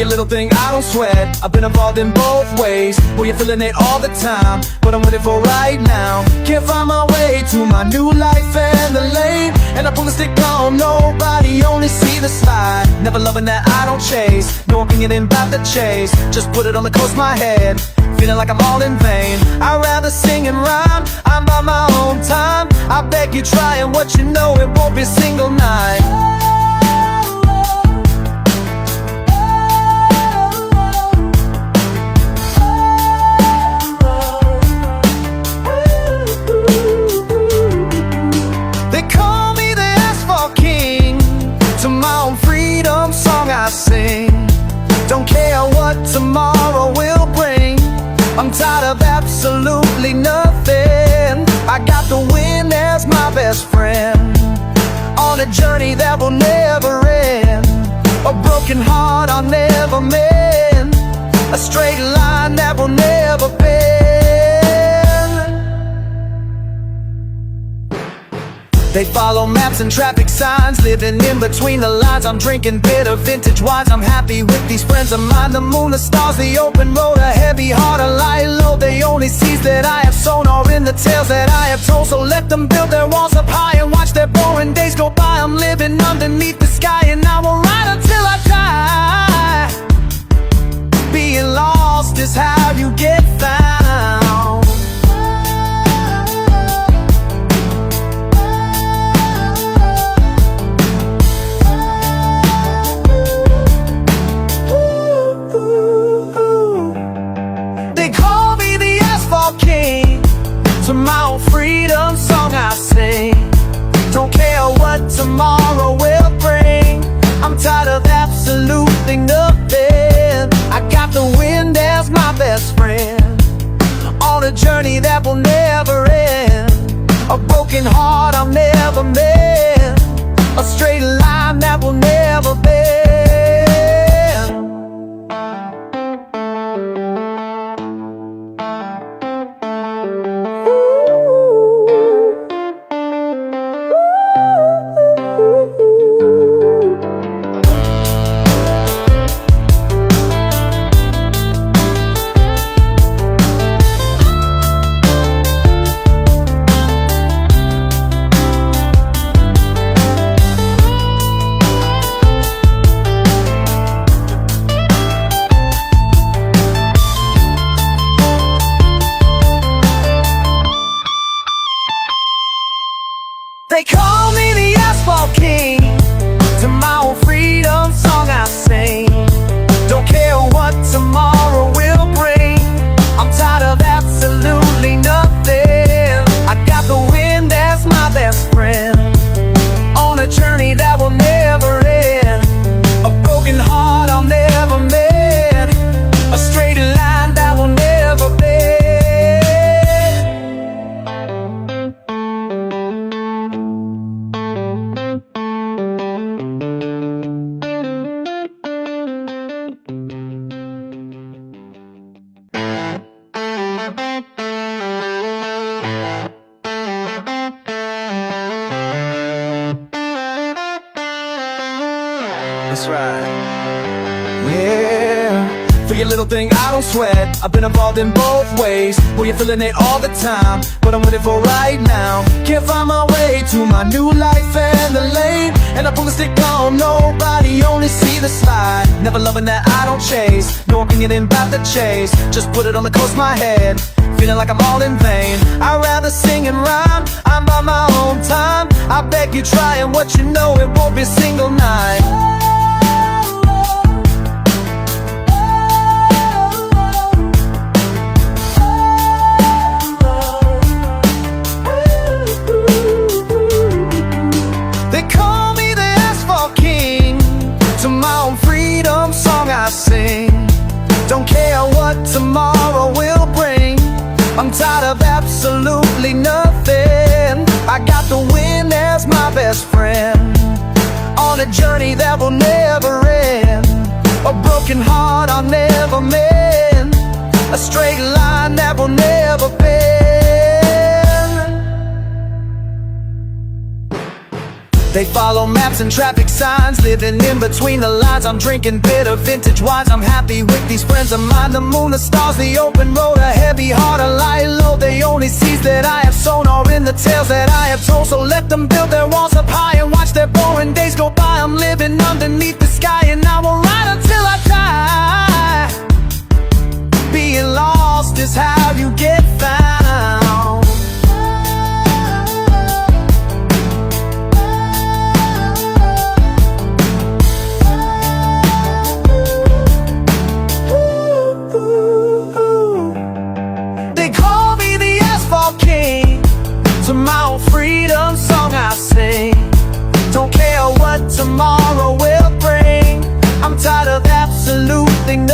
your little thing, I don't sweat. I've been involved in both ways. Well, you're feeling it all the time, but I'm with it for right now. Can't find my way to my new life and the lane, and I pull the stick on nobody, only see the slide. Never loving that I don't chase, no opinion about the chase. Just put it on the coast of my head, feeling like I'm all in vain. I'd rather sing and rhyme, I'm by my own time. I beg you try, and what you know, it won't be a single night. I sing, don't care what tomorrow will bring. I'm tired of absolutely nothing. I got the wind as my best friend, on a journey that will never end. A broken heart I'll never mend, a straight line that will never bend. They follow maps and traffic signs, living in between the lines. I'm drinking bitter vintage wines. I'm happy with these friends of mine. The moon, the stars, the open road, a heavy heart, a light load. They only sees that I have sown, or in the tales that I have told. So let them build their walls up high and watch their boring days go by. I'm living underneath the sky, and I will ride until I die. Being lost is how you get found. To my own freedom song I sing, don't care what tomorrow will bring. I'm tired of absolutely nothing. I got the wind as my best friend, on a journey that will never end. A broken heart I'll never mend, a straight line that will never bend. They call me the asphalt king, to my own freedom song I sing. Don't care what tomorrow will bring. I'm tired of absolutely nothing. I got the wind as my best friend, on a journey that will never end. A broken heart I'll never mend, a straight line that will never bend. That's right. Yeah. For your little thing, I don't sweat. I've been involved in both ways. Well, you're feeling it all the time, but I'm with it for right now. Can't find my way to my new life and the lane, and I pull the stick on nobody, only see the slide. Never loving that I don't chase, no opinion about the chase. Just put it on the coast of my head, feeling like I'm all in vain. I'd rather sing and rhyme, I'm by my own time. I beg you try, and what you know, it won't be a single night. I sing, don't care what tomorrow will bring. I'm tired of absolutely nothing. I got the wind as my best friend, on a journey that will never end. A broken heart I'll never mend, a straight line that will never bend. They follow maps and traffic signs, living in between the lines. I'm drinking bitter vintage wines. I'm happy with these friends of mine. The moon, the stars, the open road, a heavy heart, a light load. They only seeds that I have sown are in the tales that I have told. So let them build their walls up high and watch their boring days go by. I'm living underneath the sky and I will ride until I die. Being lost is how you get found. They call me the asphalt king. To my own freedom song I sing. Don't care what tomorrow will bring. I'm tired of absolutely nothing.